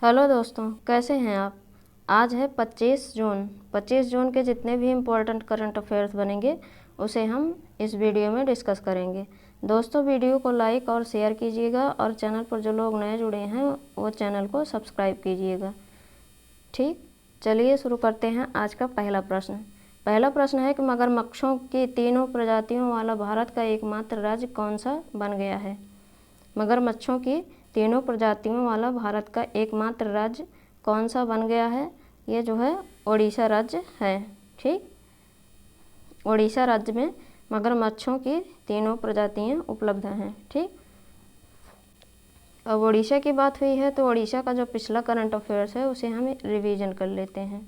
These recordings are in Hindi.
हेलो दोस्तों, कैसे हैं आप। आज है 25 जून के जितने भी इम्पोर्टेंट करंट अफेयर्स बनेंगे उसे हम इस वीडियो में डिस्कस करेंगे। दोस्तों, वीडियो को लाइक और शेयर कीजिएगा और चैनल पर जो लोग नए जुड़े हैं वो चैनल को सब्सक्राइब कीजिएगा। ठीक, चलिए शुरू करते हैं। आज का पहला प्रश्न है कि मगरमच्छों की तीनों प्रजातियों वाला भारत का एकमात्र राज्य कौन सा बन गया है। मगरमच्छों की तीनों प्रजातियों वाला भारत का एकमात्र राज्य कौन सा बन गया है। ये जो है ओडिशा राज्य है। ठीक, ओडिशा राज्य में मगरमच्छों की तीनों प्रजातियां उपलब्ध हैं। ठीक, अब ओडिशा की बात हुई है तो ओडिशा का जो पिछला करंट अफेयर्स है उसे हम रिवीजन कर लेते हैं।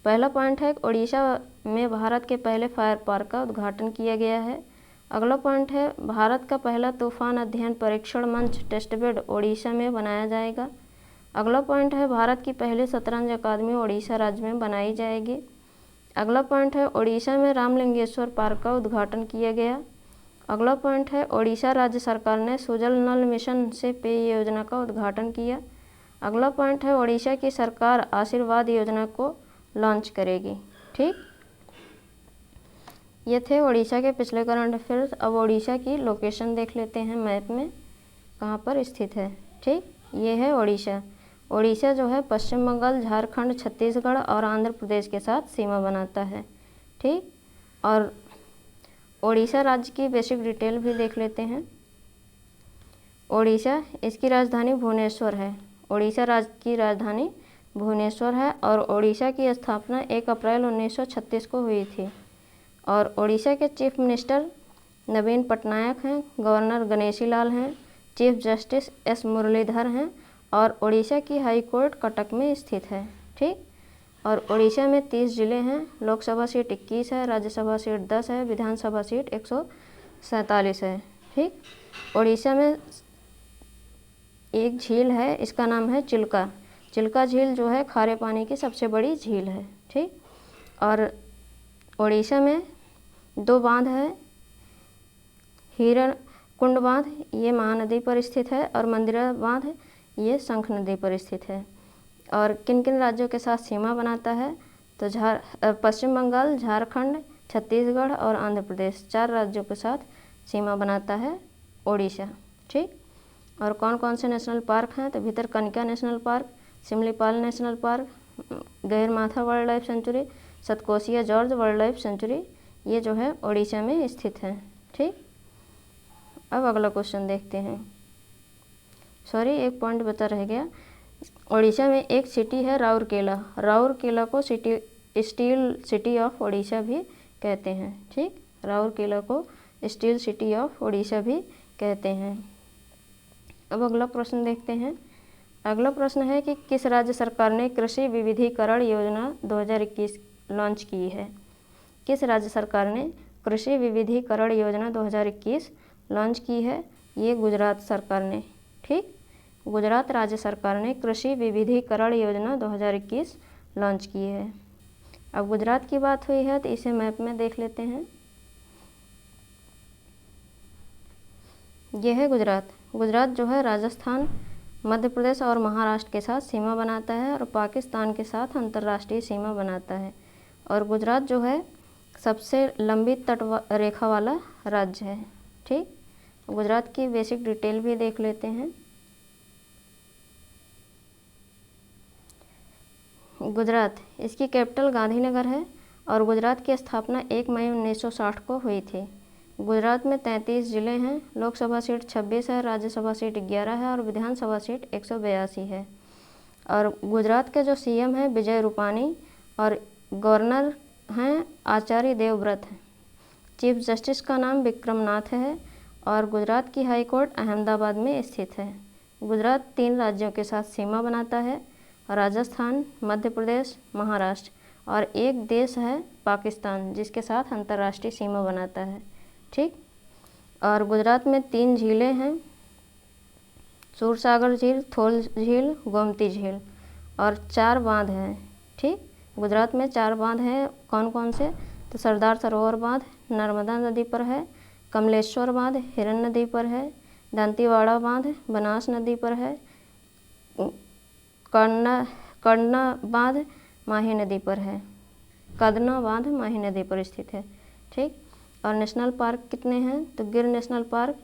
पहला पॉइंट है ओडिशा में भारत के पहले फायर पार्क का उद्घाटन किया गया है। अगला पॉइंट है भारत का पहला तूफान अध्ययन परीक्षण मंच टेस्टबेड ओडिशा में बनाया जाएगा। अगला पॉइंट है भारत की पहली शतरंज अकादमी ओडिशा राज्य में बनाई जाएगी। अगला पॉइंट है ओडिशा में रामलिंगेश्वर पार्क का उद्घाटन किया गया। अगला पॉइंट है ओडिशा राज्य सरकार ने सुजल नल मिशन से पेय योजना का उद्घाटन किया। अगला पॉइंट है ओडिशा की सरकार आशीर्वाद योजना को लॉन्च करेगी। ठीक, ये थे ओडिशा के पिछले करंट अफेयर्स। अब ओडिशा की लोकेशन देख लेते हैं मैप में कहाँ पर स्थित है। ठीक, ये है ओडिशा। ओडिशा जो है पश्चिम बंगाल, झारखंड, छत्तीसगढ़ और आंध्र प्रदेश के साथ सीमा बनाता है। ठीक, और ओडिशा राज्य की बेसिक डिटेल भी देख लेते हैं। ओडिशा, इसकी राजधानी भुवनेश्वर है। ओडिशा राज्य की राजधानी भुवनेश्वर है और ओडिशा की स्थापना 1 अप्रैल 1936 को हुई थी। और ओडिशा के चीफ मिनिस्टर नवीन पटनायक हैं, गवर्नर गणेशी लाल हैं, चीफ जस्टिस एस मुरलीधर हैं और ओडिशा की हाई कोर्ट कटक में स्थित है। ठीक, और ओडिशा में 30 जिले हैं। लोकसभा सीट 21 है, राज्यसभा सीट 10 है, विधानसभा सीट 147 है। ठीक, ओडिशा में एक झील है, इसका नाम है चिल्का। चिल्का झील जो है खारे पानी की सबसे बड़ी झील है। ठीक, और ओडिशा में 2 बांध है। हिरण कुंड बांध ये महानदी पर स्थित है और मंदिरा बांध ये शंख नदी पर स्थित है। और किन किन राज्यों के साथ सीमा बनाता है तो पश्चिम बंगाल, झारखंड, छत्तीसगढ़ और आंध्र प्रदेश 4 राज्यों के साथ सीमा बनाता है ओडिशा। ठीक, और कौन कौन से नेशनल पार्क हैं तो Bhitarkanika national park, Simlipal national park, Gahirmatha wildlife sanctuary, Satkosia gorge wildlife sanctuary ये जो है ओडिशा में स्थित है। ठीक, अब अगला क्वेश्चन देखते हैं। एक पॉइंट बचा रह गया। ओडिशा में एक सिटी है राउरकेला। राउरकेला को स्टील सिटी ऑफ ओडिशा भी कहते हैं। ठीक, राउरकेला को स्टील सिटी ऑफ ओडिशा भी कहते हैं। अब अगला प्रश्न देखते हैं। अगला प्रश्न है कि किस राज्य सरकार ने कृषि विविधीकरण योजना 2021 लॉन्च की है। किस राज्य सरकार ने कृषि विविधीकरण योजना 2021 लॉन्च की है। ये गुजरात सरकार ने। ठीक, गुजरात राज्य सरकार ने कृषि विविधीकरण योजना 2021 लॉन्च की है। अब गुजरात की बात हुई है तो इसे मैप में देख लेते हैं। यह है गुजरात। गुजरात जो है राजस्थान, मध्य प्रदेश और महाराष्ट्र के साथ सीमा बनाता है और पाकिस्तान के साथ अंतर्राष्ट्रीय सीमा बनाता है। और गुजरात जो है सबसे लंबी तट रेखा वाला राज्य है। ठीक, गुजरात की बेसिक डिटेल भी देख लेते हैं। गुजरात, इसकी कैपिटल गांधीनगर है और गुजरात की स्थापना 1 मई 1960 को हुई थी। गुजरात में 33 ज़िले हैं। लोकसभा सीट 26 है, राज्यसभा सीट 11 है और विधानसभा सीट 182 है। और गुजरात के जो सीएम हैं विजय रूपानी और गवर्नर हैं आचार्य देवव्रत हैं। चीफ जस्टिस का नाम विक्रमनाथ है और गुजरात की हाई कोर्ट अहमदाबाद में स्थित है। गुजरात 3 राज्यों के साथ सीमा बनाता है, राजस्थान, मध्य प्रदेश, महाराष्ट्र, और एक देश है पाकिस्तान जिसके साथ अंतर्राष्ट्रीय सीमा बनाता है। ठीक, और गुजरात में 3 झीलें हैं, सूरसागर झील, थोल झील, गोमती झील, और 4 बांध हैं। ठीक, गुजरात में 4 बांध हैं। कौन कौन से तो सरदार सरोवर बांध नर्मदा नदी पर है, कमलेश्वर बांध हिरन नदी पर है, दंतेवाड़ा बांध बनास नदी पर है, कड़ना बांध माही नदी पर है। कदना बांध माही नदी पर स्थित है। ठीक। और नेशनल पार्क कितने हैं? तो गिर नेशनल पार्क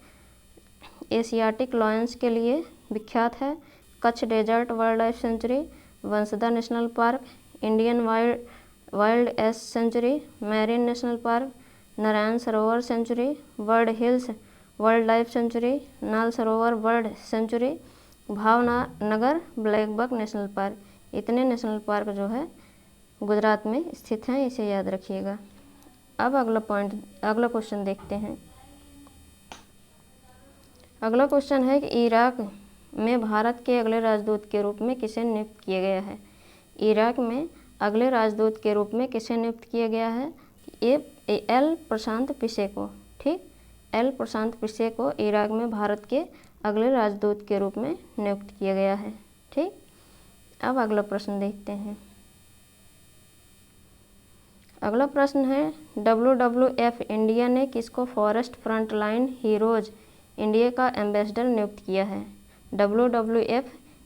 एशियाटिक लॉयंस के लिए विख्यात है। Kutch desert wildlife sanctuary, Vansda national park, Indian wild ass sanctuary, marine national park, Narayan Sarovar sanctuary, world hills wildlife sanctuary, Nal Sarovar bird sanctuary, Bhavnagar blackbuck national park. इतने नेशनल पार्क जो है गुजरात में स्थित हैं, इसे याद रखिएगा। अब अगला क्वेश्चन देखते हैं। अगला क्वेश्चन है कि इराक में भारत के अगले राजदूत के रूप में किसे नियुक्त किया गया है? इराक में अगले राजदूत के रूप में किसे नियुक्त किया गया है? एल प्रशांत पिसे को। ठीक। एल प्रशांत पिसे को इराक में भारत के अगले राजदूत के रूप में नियुक्त किया गया है। ठीक। अब अगला प्रश्न देखते हैं। अगला प्रश्न है WWF इंडिया ने किसको फॉरेस्ट फ्रंटलाइन हीरोज इंडिया का एम्बेसडर नियुक्त किया है? WWF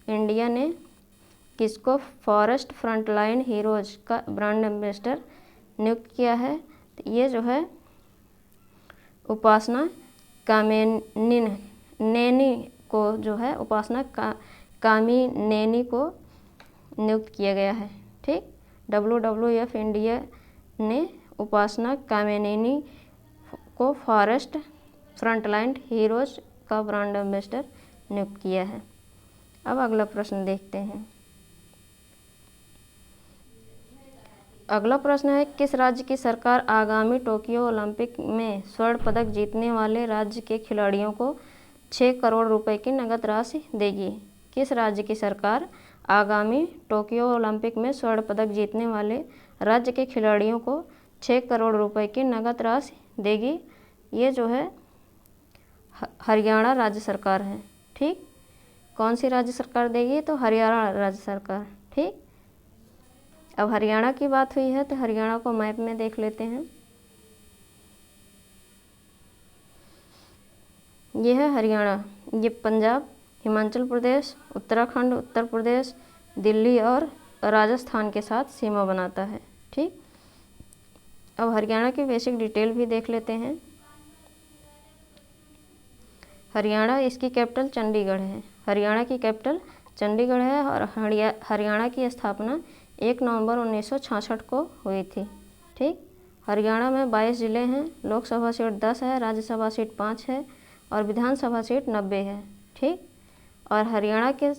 इंडिया ने किसको फॉरेस्ट फ्रंटलाइन हीरोज का ब्रांड एम्बेसडर नियुक्त किया है? तो ये जो है उपासना कामिनेनी को जो है कामिनेनी को नियुक्त किया गया है। ठीक। WWF इंडिया ने उपासना कामिनेनी को फॉरेस्ट फ्रंटलाइन हीरोज का ब्रांड एम्बेसडर नियुक्त किया है। अब अगला प्रश्न देखते हैं। अगला प्रश्न है किस राज्य की सरकार आगामी टोक्यो ओलंपिक में स्वर्ण पदक जीतने वाले राज्य के खिलाड़ियों को 6 करोड़ रुपए की नगद राशि देगी? किस राज्य की सरकार आगामी टोक्यो ओलंपिक में स्वर्ण पदक जीतने वाले राज्य के खिलाड़ियों को 6 करोड़ रुपए की नगद राशि देगी? ये जो है हरियाणा राज्य सरकार है। ठीक। कौन सी राज्य सरकार देगी? तो हरियाणा राज्य सरकार। ठीक। अब हरियाणा की बात हुई है तो हरियाणा को मैप में देख लेते हैं। ये है हरियाणा। ये पंजाब, हिमाचल प्रदेश, उत्तराखंड, उत्तर प्रदेश, दिल्ली और राजस्थान के साथ सीमा बनाता है। ठीक। अब हरियाणा की बेसिक डिटेल भी देख लेते हैं। हरियाणा, इसकी कैपिटल चंडीगढ़ है। हरियाणा की कैपिटल चंडीगढ़ है और हरियाणा की स्थापना 1 नवंबर 1966 को हुई थी। ठीक। हरियाणा में 22 ज़िले हैं। लोकसभा सीट 10 है, राज्यसभा सीट 5 है और विधानसभा सीट 90 है। ठीक। और हरियाणा के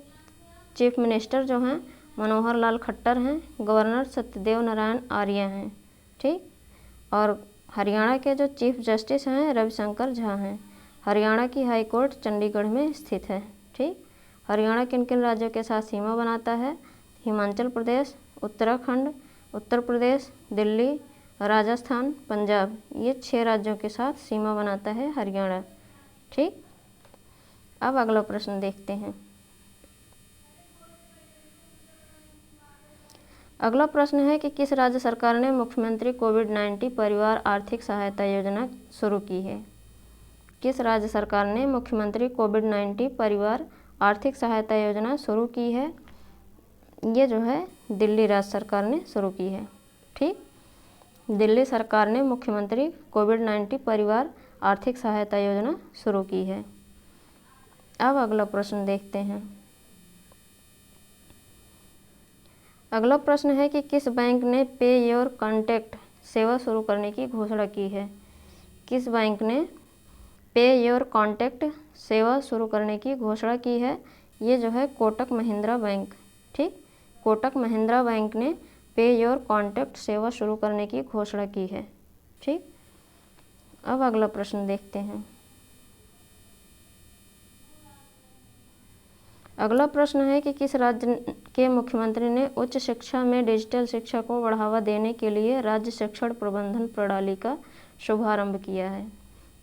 चीफ मिनिस्टर जो हैं मनोहर लाल खट्टर हैं, गवर्नर सत्यदेव नारायण आर्य हैं। ठीक। और हरियाणा के जो चीफ जस्टिस हैं रविशंकर झा हैं। हरियाणा की हाई कोर्ट चंडीगढ़ में स्थित है। ठीक। हरियाणा किन किन राज्यों के साथ सीमा बनाता है? हिमाचल प्रदेश, उत्तराखंड, उत्तर प्रदेश, दिल्ली, राजस्थान, पंजाब, ये 6 राज्यों के साथ सीमा बनाता है हरियाणा। ठीक। अब अगला प्रश्न देखते हैं। अगला प्रश्न है कि किस राज्य सरकार ने मुख्यमंत्री कोविड-19 परिवार आर्थिक सहायता योजना शुरू की है? किस राज्य सरकार ने मुख्यमंत्री कोविड-19 परिवार आर्थिक सहायता योजना शुरू की है? ये जो है दिल्ली राज्य सरकार ने शुरू की है। ठीक। दिल्ली सरकार ने मुख्यमंत्री कोविड-19 परिवार आर्थिक सहायता योजना शुरू की है। अब अगला प्रश्न देखते हैं। अगला प्रश्न है कि किस बैंक ने पे योर कॉन्टैक्ट सेवा शुरू करने की घोषणा की है? किस बैंक ने पे योर कॉन्टैक्ट सेवा शुरू करने की घोषणा की है? ये जो है कोटक महिंद्रा बैंक। ठीक। कोटक महिंद्रा बैंक ने पे योर कॉन्टैक्ट सेवा शुरू करने की घोषणा की है। ठीक। अब अगला प्रश्न देखते हैं। अगला प्रश्न है कि किस राज्य के मुख्यमंत्री ने उच्च शिक्षा में डिजिटल शिक्षा को बढ़ावा देने के लिए राज्य शिक्षण प्रबंधन प्रणाली का शुभारंभ किया है?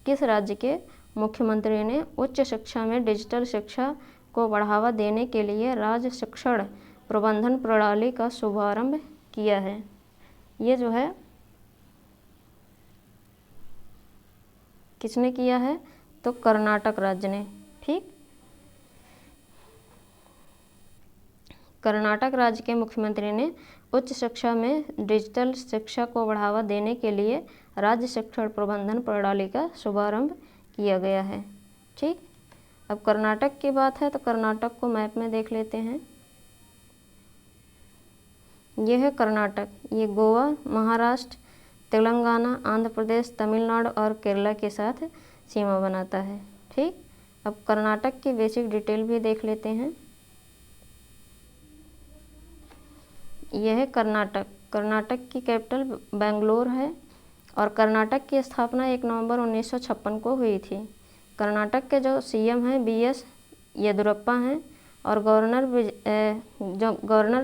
किस राज्य के मुख्यमंत्री ने उच्च शिक्षा में डिजिटल शिक्षा को बढ़ावा देने के लिए राज्य शिक्षण प्रबंधन प्रणाली का शुभारंभ किया है? ये जो है किसने किया है? तो कर्नाटक राज्य ने। ठीक। कर्नाटक राज्य के मुख्यमंत्री ने उच्च शिक्षा में डिजिटल शिक्षा को बढ़ावा देने के लिए राज्य शिक्षण प्रबंधन प्रणाली का शुभारंभ किया गया है। ठीक, अब कर्नाटक की बात है तो कर्नाटक को मैप में देख लेते हैं। यह है कर्नाटक, ये गोवा, महाराष्ट्र, तेलंगाना, आंध्र प्रदेश, तमिलनाडु और केरला के साथ सीमा बनाता है। ठीक, अब कर्नाटक की बेसिक डिटेल भी देख लेते हैं। यह है कर्नाटक, कर्नाटक की कैपिटल बेंगलोर है और कर्नाटक की स्थापना 1 नवंबर 1956 को हुई थी। कर्नाटक के जो सीएम हैं BS येदियुरप्पा हैं और गवर्नर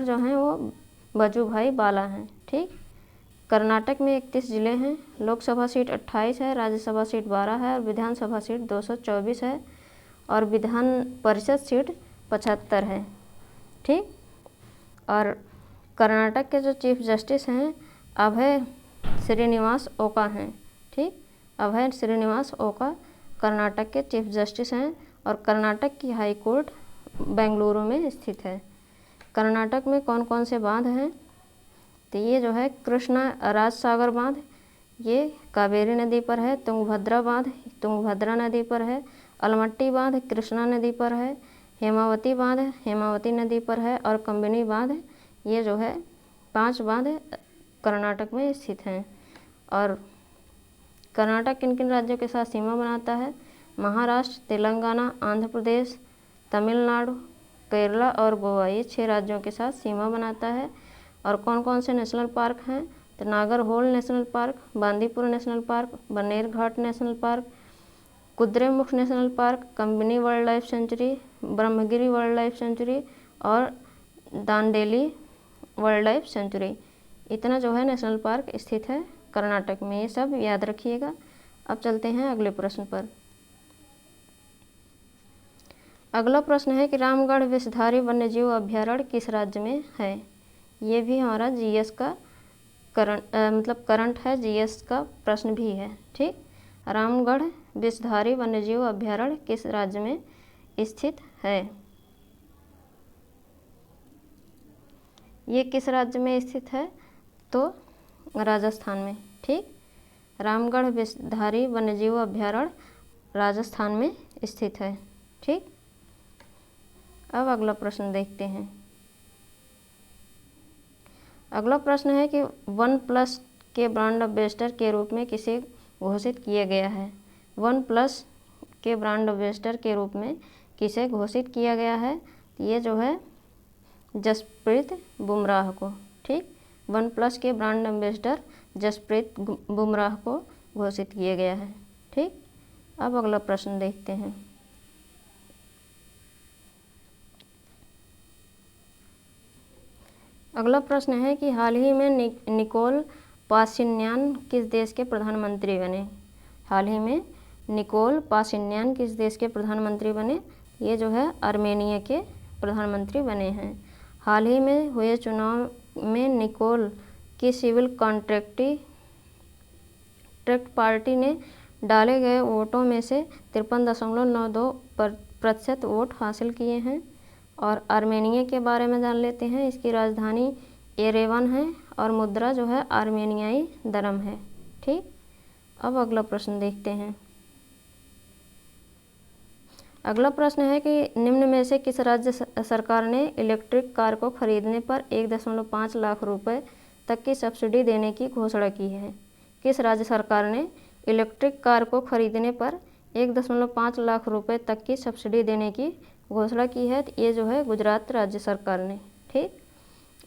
जो हैं वो वजुभाई वाला हैं। ठीक, कर्नाटक में 31 ज़िले हैं, लोकसभा सीट 28 है, राज्यसभा सीट 12 है और विधानसभा सीट 224 है और विधान परिषद सीट 75 है। ठीक, और कर्नाटक के जो चीफ जस्टिस हैं अभय श्रीनिवास ओका हैं। ठीक, अभय श्रीनिवास ओका कर्नाटक के चीफ जस्टिस हैं और कर्नाटक की हाई कोर्ट बेंगलुरु में स्थित है। कर्नाटक में कौन कौन से बांध हैं तो ये जो है कृष्णा राज सागर बांध, ये कावेरी नदी पर है। तुंगभद्रा बांध तुंगभद्रा नदी पर है। अलमट्टी बांध कृष्णा नदी पर है। हेमावती बांध हेमावती नदी पर है और कम्बिनी बांध, ये जो है 5 बांध कर्नाटक में स्थित हैं। और कर्नाटक किन किन राज्यों के साथ सीमा बनाता है? महाराष्ट्र, तेलंगाना, आंध्र प्रदेश, तमिलनाडु, केरला और गोवा, ये 6 राज्यों के साथ सीमा बनाता है। और कौन कौन से नेशनल पार्क हैं तो Nagarhole national park, Bandipur national park, Bannerghatta national park, Kudremukh national park, Kabini wildlife sanctuary, Brahmagiri wildlife sanctuary और दांडेली वाइल्ड लाइफ सेंचुरी। इतना जो है नेशनल पार्क स्थित है कर्नाटक में, ये सब याद रखिएगा। अब चलते हैं अगले प्रश्न पर। अगला प्रश्न है कि रामगढ़ विषधारी वन्यजीव अभ्यारण्य किस राज्य में है? ये भी हमारा जीएस का करंट है, जीएस का प्रश्न भी है। ठीक, रामगढ़ विषधारी वन्यजीव अभ्यारण्य किस राज्य में स्थित है? ये किस राज्य में स्थित है तो राजस्थान में। ठीक, रामगढ़ विषधारी वन्यजीव अभ्यारण्य राजस्थान में स्थित है। ठीक, अब अगला प्रश्न देखते हैं। अगला प्रश्न है कि OnePlus के ब्रांड एम्बेसडर के रूप में किसे घोषित किया गया है? OnePlus के ब्रांड एम्बेसडर के रूप में किसे घोषित किया गया है? ये जो है जसप्रीत बुमराह को। ठीक, OnePlus के ब्रांड एम्बेसडर जसप्रीत बुमराह को घोषित किया गया है। ठीक, अब अगला प्रश्न देखते हैं। अगला प्रश्न है कि हाल ही में निकोल पाशिन्यान किस देश के प्रधानमंत्री बने? हाल ही में निकोल पाशिन्यान किस देश के प्रधानमंत्री बने? ये जो है आर्मेनिया के प्रधानमंत्री बने हैं। हाल ही में हुए चुनाव में निकोल की सिविल कॉन्ट्रैक्ट पार्टी ने डाले गए वोटों में से 53.92% वोट हासिल किए हैं। और आर्मेनिया के बारे में जान लेते हैं। इसकी राजधानी येरेवन है और मुद्रा जो है आर्मेनियाई दरम है। ठीक, अब अगला प्रश्न देखते हैं। अगला प्रश्न है कि निम्न में से किस राज्य सरकार ने इलेक्ट्रिक कार को खरीदने पर 1.5 लाख रुपए तक की सब्सिडी देने की घोषणा की है? किस राज्य सरकार ने इलेक्ट्रिक कार को खरीदने पर 1.5 लाख रुपए तक की सब्सिडी देने की घोषणा की है? तो ये जो है गुजरात राज्य सरकार ने। ठीक,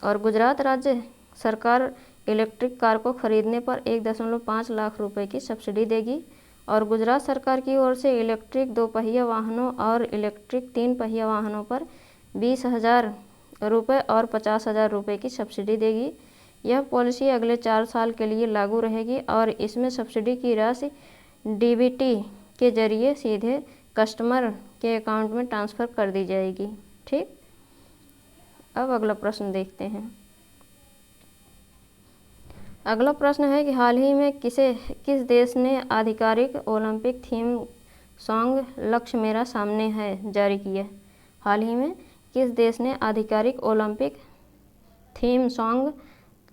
और गुजरात राज्य सरकार इलेक्ट्रिक कार को खरीदने पर 1.5 लाख रुपए की सब्सिडी देगी। और गुजरात सरकार की ओर से इलेक्ट्रिक 2 पहिया वाहनों और इलेक्ट्रिक 3 पहिया वाहनों पर 20,000 रुपये और 50,000 रुपये की सब्सिडी देगी। यह पॉलिसी अगले 4 साल के लिए लागू रहेगी और इसमें सब्सिडी की राशि डीबीटी के जरिए सीधे कस्टमर के अकाउंट में ट्रांसफ़र कर दी जाएगी। ठीक, अब अगला प्रश्न देखते हैं। अगला प्रश्न है कि हाल ही में किस देश ने आधिकारिक ओलंपिक थीम सॉन्ग लक्ष्य मेरा सामने है जारी किया? हाल ही में किस देश ने आधिकारिक ओलंपिक थीम सॉन्ग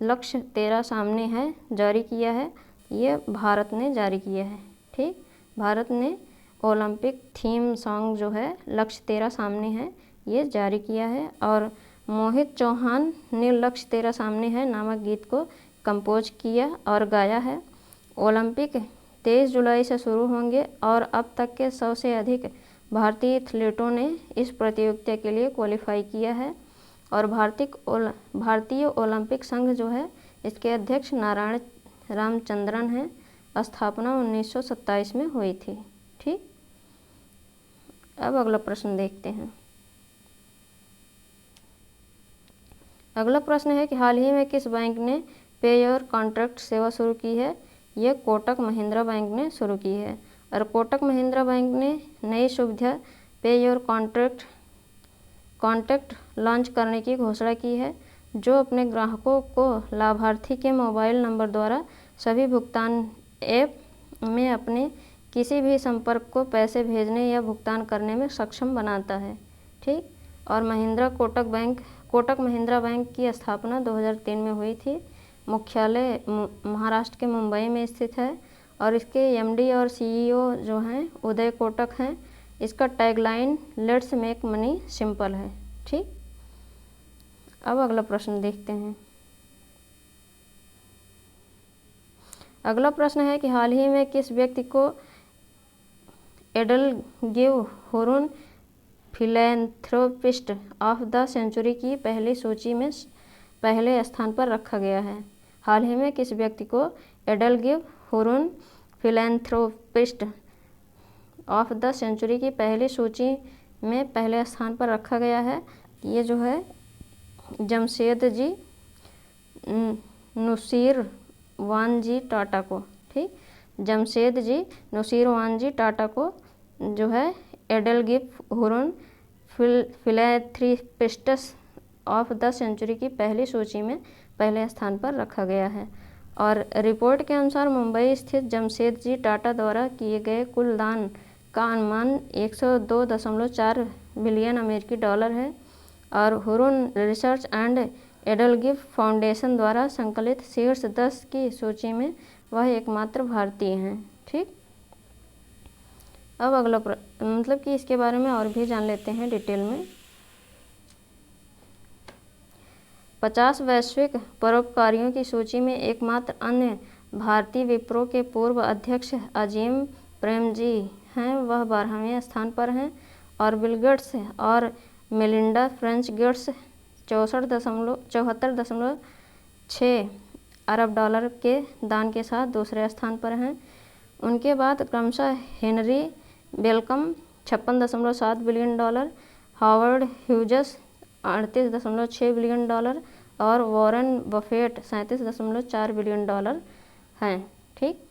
लक्ष्य 13 सामने है जारी किया है? ये भारत ने जारी किया है। ठीक, भारत ने ओलंपिक थीम सॉन्ग जो है लक्ष्य 13 सामने है ये जारी किया है। और मोहित चौहान ने लक्ष्य 13 सामने है नामक गीत को कंपोज किया और गाया है। ओलंपिक 23 जुलाई से शुरू होंगे और अब तक के 100 से अधिक भारतीय एथलीटों ने इस प्रतियोगिता के लिए क्वालिफाई किया है। और भारतीय ओलंपिक संघ जो है इसके अध्यक्ष नारायण रामचंद्रन हैं। स्थापना 1927 में हुई थी। ठीक, अब अगला प्रश्न देखते हैं। अगला प्रश्न है कि हाल ही में किस बैंक ने पे योर कॉन्ट्रैक्ट सेवा शुरू की है? ये कोटक महिंद्रा बैंक ने शुरू की है। और कोटक महिंद्रा बैंक ने नई सुविधा पे योर कॉन्टैक्ट लॉन्च करने की घोषणा की है, जो अपने ग्राहकों को लाभार्थी के मोबाइल नंबर द्वारा सभी भुगतान ऐप में अपने किसी भी संपर्क को पैसे भेजने या भुगतान करने में सक्षम बनाता है। ठीक, और कोटक महिंद्रा बैंक की स्थापना 2003 में हुई थी। मुख्यालय महाराष्ट्र के मुंबई में स्थित है और इसके एमडी और सीईओ जो हैं उदय कोटक हैं। इसका tagline let's make money simple है। ठीक, अब अगला प्रश्न देखते हैं। अगला प्रश्न है कि हाल ही में किस व्यक्ति को EdelGive Hurun philanthropist of the century की पहली सूची में पहले स्थान पर रखा गया है? हाल ही में किस व्यक्ति को EdelGive Hurun philanthropist of the century की पहली सूची में पहले स्थान पर रखा गया है? ये जो है जमशेदजी नुसीरवानजी टाटा को। ठीक, जमशेदजी नुसीरवानजी टाटा को जो है EdelGive Hurun philanthropists of the century की पहली सूची में पहले स्थान पर रखा गया है। और रिपोर्ट के अनुसार मुंबई स्थित जमशेदजी टाटा द्वारा किए गए कुल दान का अनुमान 102.4 बिलियन अमेरिकी डॉलर है। और Hurun research and EdelGive foundation द्वारा संकलित शीर्ष 10 की सूची में वह एकमात्र भारतीय हैं। ठीक, अब अगला मतलब कि इसके बारे में और भी जान लेते हैं डिटेल में। 50 वैश्विक परोपकारियों की सूची में एकमात्र अन्य भारतीय विप्रो के पूर्व अध्यक्ष अजीम प्रेमजी हैं, वह 12वें स्थान पर हैं। और बिल गेट्स और मेलिंडा फ्रेंच गेट्स 74.6 अरब डॉलर के दान के साथ दूसरे स्थान पर हैं। उनके बाद क्रमशः Henry welcome 56.7 billion dollar, Howard Hughes 38.6 billion dollar और वॉरेन बफेट 37.4 बिलियन डॉलर हैं। ठीक,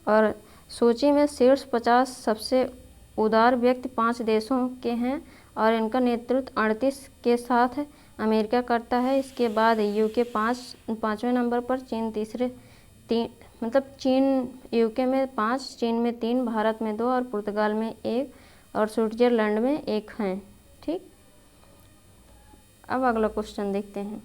और सूची में शीर्ष 50 सबसे उदार व्यक्ति 5 देशों के हैं और इनका नेतृत्व 38 के साथ अमेरिका करता है। इसके बाद यूके 5वें नंबर पर, चीन चीन यूके में 5, चीन में 3, भारत में 2 और पुर्तगाल में 1 और स्विट्जरलैंड में 1 हैं। ठीक, अब अगला क्वेश्चन देखते हैं।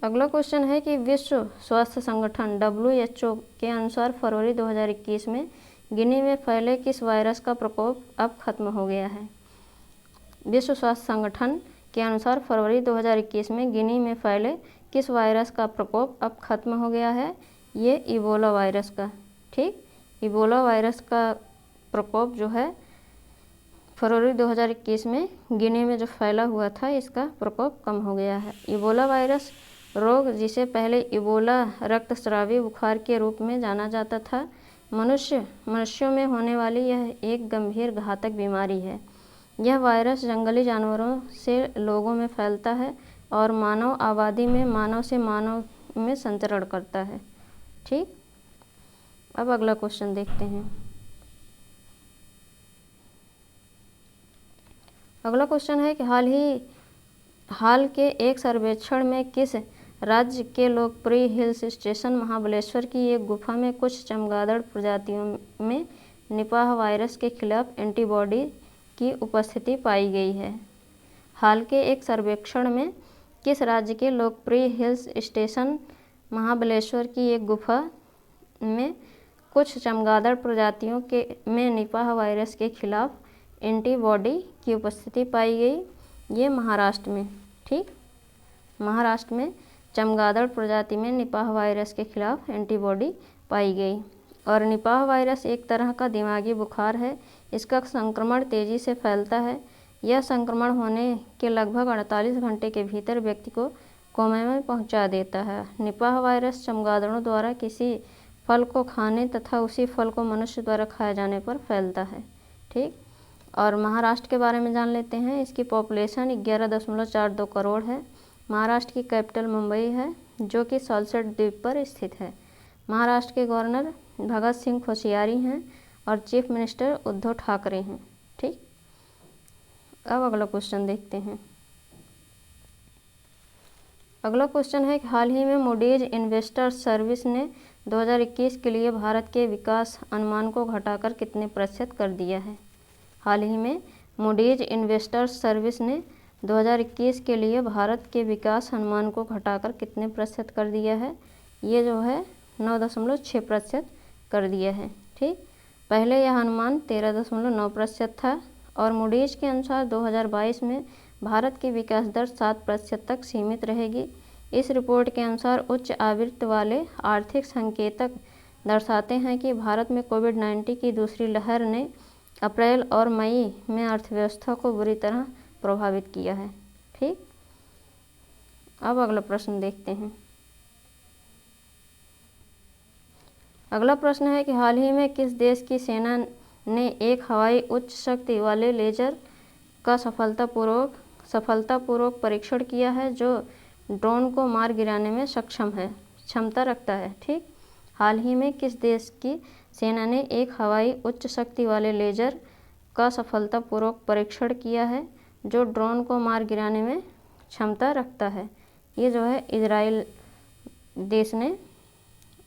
अगला क्वेश्चन है कि विश्व स्वास्थ्य संगठन WHO के अनुसार फरवरी 2021 में गिनी में फैले किस वायरस का प्रकोप अब खत्म हो गया है? विश्व स्वास्थ्य संगठन के अनुसार फरवरी 2021 में गिनी में फैले किस वायरस का प्रकोप अब खत्म हो गया है? ये इबोला वायरस का। ठीक, इबोला वायरस का प्रकोप जो है फरवरी 2021 में गिनी में जो फैला हुआ था इसका प्रकोप कम हो गया है। इबोला वायरस रोग, जिसे पहले इबोला रक्तस्रावी बुखार के रूप में जाना जाता था, मनुष्यों में होने वाली यह एक गंभीर घातक बीमारी है। यह वायरस जंगली जानवरों से लोगों में फैलता है और मानव आबादी में मानव से मानव में संचरण करता है। ठीक, अब अगला क्वेश्चन देखते हैं। अगला क्वेश्चन है कि हाल के एक सर्वेक्षण में किस राज्य के लोकप्रिय हिल्स स्टेशन महाबलेश्वर की एक गुफा में कुछ चमगादड़ प्रजातियों में निपाह वायरस के खिलाफ एंटीबॉडी की उपस्थिति पाई गई है। हाल के एक सर्वेक्षण में किस राज्य के लोकप्रिय हिल्स स्टेशन महाबलेश्वर की एक गुफा में कुछ चमगादड़ प्रजातियों में निपाह वायरस के खिलाफ एंटीबॉडी की उपस्थिति पाई गई? ये महाराष्ट्र में। ठीक, महाराष्ट्र में चमगादड़ प्रजाति में निपाह वायरस के खिलाफ एंटीबॉडी पाई गई। और निपाह वायरस एक तरह का दिमागी बुखार है। इसका संक्रमण तेज़ी से फैलता है। यह संक्रमण होने के लगभग 48 घंटे के भीतर व्यक्ति को कोमा में पहुंचा देता है। निपाह वायरस चमगादड़ों द्वारा किसी फल को खाने तथा उसी फल को मनुष्य द्वारा खाए जाने पर फैलता है। ठीक, और महाराष्ट्र के बारे में जान लेते हैं। इसकी पॉपुलेशन 11.42 करोड़ है। महाराष्ट्र की कैपिटल मुंबई है, जो कि सालसेट द्वीप पर स्थित है। महाराष्ट्र के गवर्नर भगत सिंह कोश्यारी हैं और चीफ मिनिस्टर उद्धव ठाकरे हैं। ठीक, अब अगला क्वेश्चन देखते हैं। अगला क्वेश्चन है कि हाल ही में मूडीज इन्वेस्टर्स सर्विस ने 2021 के लिए भारत के विकास अनुमान को घटाकर कितने प्रतिशत कर दिया है? हाल ही में मूडीज इन्वेस्टर्स सर्विस ने 2021 के लिए भारत के विकास अनुमान को घटाकर कितने प्रतिशत कर दिया है? ये जो है 9.6% कर दिया है। ठीक, पहले यह अनुमान 13.9% था और मूडीज के अनुसार 2022 में भारत की विकास दर 7% तक सीमित रहेगी। इस रिपोर्ट के अनुसार उच्च आवृत्ति वाले आर्थिक संकेतक दर्शाते हैं कि भारत में कोविड-19 की दूसरी लहर ने अप्रैल और मई में अर्थव्यवस्था को बुरी तरह प्रभावित किया है। ठीक, अब अगला प्रश्न देखते हैं। अगला प्रश्न है कि हाल ही में किस देश की सेना ने एक हवाई उच्च शक्ति वाले लेजर का सफलतापूर्वक परीक्षण किया है, जो ड्रोन को मार गिराने में क्षमता रखता है? ठीक, हाल ही में किस देश की सेना ने एक हवाई उच्च शक्ति वाले लेजर का सफलतापूर्वक परीक्षण किया है, जो ड्रोन को मार गिराने में क्षमता रखता है? ये जो है इजराइल देश ने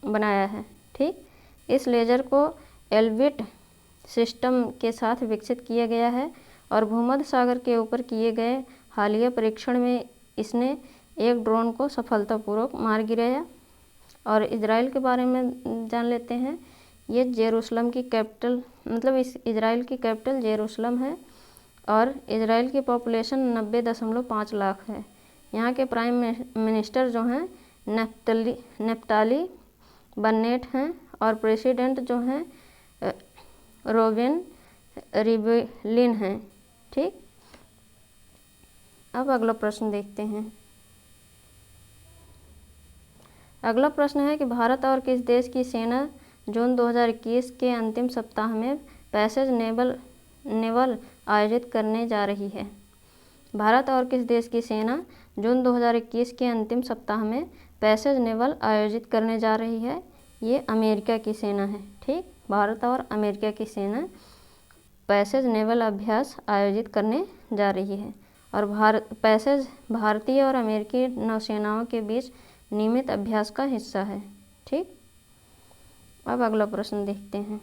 बनाया है। ठीक, इस लेजर को एल्बिट सिस्टम के साथ विकसित किया गया है और भूमध्य सागर के ऊपर किए गए हालिया परीक्षण में इसने एक ड्रोन को सफलतापूर्वक मार गिराया। और इजराइल के बारे में जान लेते हैं। ये जेरूसलम की कैपिटल, मतलब इस इजराइल की कैपिटल जेरूसलम है और इजराइल की पॉपुलेशन 90.5 लाख है। यहाँ के प्राइम मिनिस्टर जो हैं नेफ्ताली बन्नेट हैं और प्रेसिडेंट जो हैं रोबेन रिवलिन हैं। ठीक, अब अगला प्रश्न देखते हैं। अगला प्रश्न है कि भारत और किस देश की सेना जून 2021 के अंतिम सप्ताह में पैसेज नेवल आयोजित करने जा रही है? भारत और किस देश की सेना जून 2021 के अंतिम सप्ताह में पैसेज नेवल आयोजित करने जा रही है? ये अमेरिका की सेना है। ठीक, भारत और अमेरिका की सेना पैसेज नेवल अभ्यास आयोजित करने जा रही है और पैसेज भारतीय और अमेरिकी नौसेनाओं के बीच नियमित अभ्यास का हिस्सा है। ठीक, अब अगला प्रश्न देखते हैं।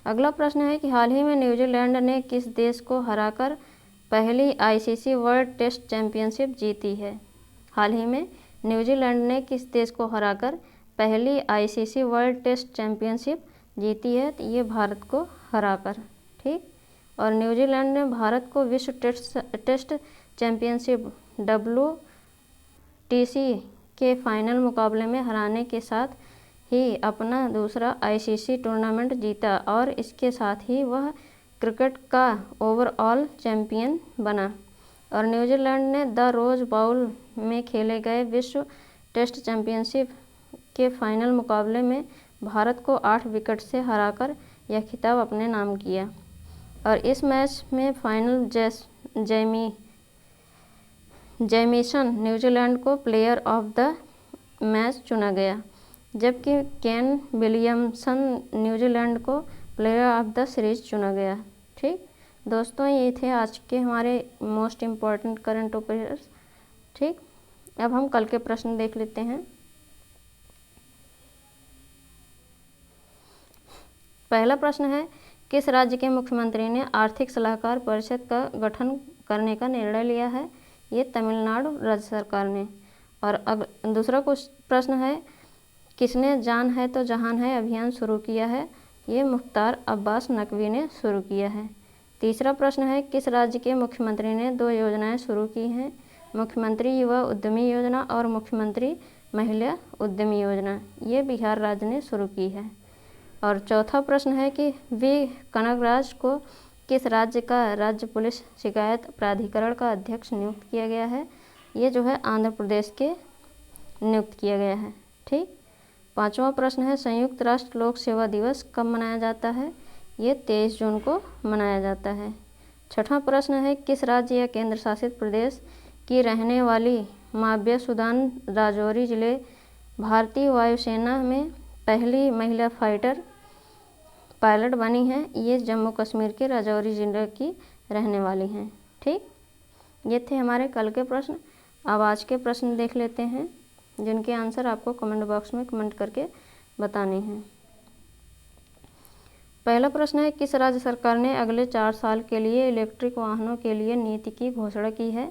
अगला प्रश्न है कि हाल ही में न्यूजीलैंड ने किस देश को हराकर पहली आईसीसी वर्ल्ड टेस्ट चैंपियनशिप जीती है? हाल ही में न्यूजीलैंड ने किस देश को हराकर पहली आईसीसी वर्ल्ड टेस्ट चैंपियनशिप जीती है? ये भारत को हराकर। ठीक, और न्यूजीलैंड ने भारत को विश्व टेस्ट चैंपियनशिप WTC के फाइनल मुकाबले में हराने के साथ ही अपना दूसरा आईसीसी टूर्नामेंट जीता और इसके साथ ही वह क्रिकेट का ओवरऑल चैंपियन बना। और न्यूजीलैंड ने द रोज बाउल में खेले गए विश्व टेस्ट चैंपियनशिप के फाइनल मुकाबले में भारत को 8 विकेट से हराकर यह खिताब अपने नाम किया। और इस मैच में फाइनल जैमिसन न्यूजीलैंड को प्लेयर ऑफ द मैच चुना गया, जबकि केन विलियमसन न्यूजीलैंड को प्लेयर ऑफ द सीरीज चुना गया। ठीक दोस्तों, ये थे आज के हमारे मोस्ट इम्पॉर्टेंट करंट अफेयर्स। ठीक, अब हम कल के प्रश्न देख लेते हैं। पहला प्रश्न है किस राज्य के मुख्यमंत्री ने आर्थिक सलाहकार परिषद का गठन करने का निर्णय लिया है? ये तमिलनाडु राज्य सरकार ने। और दूसरा प्रश्न है, किसने जान है तो जहान है अभियान शुरू किया है? ये मुख्तार अब्बास नकवी ने शुरू किया है। तीसरा प्रश्न है, किस राज्य के मुख्यमंत्री ने 2 योजनाएं शुरू की हैं? मुख्यमंत्री युवा उद्यमी योजना और मुख्यमंत्री महिला उद्यमी योजना, ये बिहार राज्य ने शुरू की है। और चौथा प्रश्न है कि वी कनगराज को किस राज्य का राज्य पुलिस शिकायत प्राधिकरण का अध्यक्ष नियुक्त किया गया है? ये जो है आंध्र प्रदेश के नियुक्त किया गया है। ठीक। पांचवा प्रश्न है, संयुक्त राष्ट्र लोक सेवा दिवस कब मनाया जाता है? ये 23 जून को मनाया जाता है। छठवां प्रश्न है, किस राज्य या केंद्र शासित प्रदेश की रहने वाली माव्या सुदान राजौरी जिले भारतीय वायुसेना में पहली महिला फाइटर पायलट बनी हैं? ये जम्मू कश्मीर के राजौरी जिले की रहने वाली हैं। ठीक। ये थे हमारे कल के प्रश्न। अब आज के प्रश्न देख लेते हैं, जिनके आंसर आपको कमेंट बॉक्स में कमेंट करके बताने हैं। पहला प्रश्न है, किस राज्य सरकार ने अगले 4 साल के लिए इलेक्ट्रिक वाहनों के लिए नीति की घोषणा की है?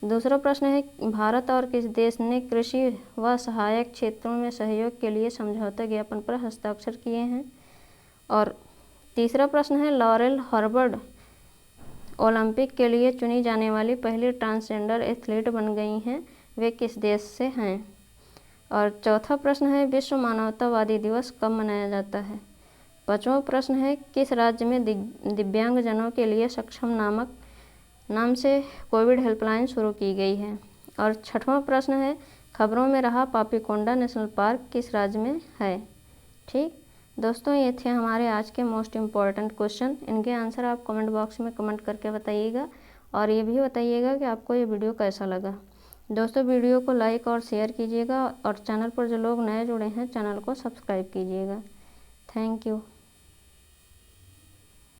दूसरा प्रश्न है, भारत और किस देश ने कृषि व सहायक क्षेत्रों में सहयोग के लिए समझौता ज्ञापन पर हस्ताक्षर किए हैं? और तीसरा प्रश्न है, लॉरेल हर्बर्ड ओलंपिक के लिए चुनी जाने वाली पहली ट्रांसजेंडर एथलीट बन गई हैं, वे किस देश से हैं? और चौथा प्रश्न है, विश्व मानवतावादी दिवस कब मनाया जाता है? पांचवा प्रश्न है, किस राज्य में दिव्यांगजनों के लिए सक्षम नाम से कोविड हेल्पलाइन शुरू की गई है? और छठवां प्रश्न है, खबरों में रहा पापीकोंडा नेशनल पार्क किस राज्य में है? ठीक दोस्तों, ये थे हमारे आज के मोस्ट इम्पॉर्टेंट क्वेश्चन। इनके आंसर आप कमेंट बॉक्स में कमेंट करके बताइएगा और ये भी बताइएगा कि आपको ये वीडियो कैसा लगा। दोस्तों, वीडियो को लाइक और शेयर कीजिएगा और चैनल पर जो लोग नए जुड़े हैं चैनल को सब्सक्राइब कीजिएगा। Thank you.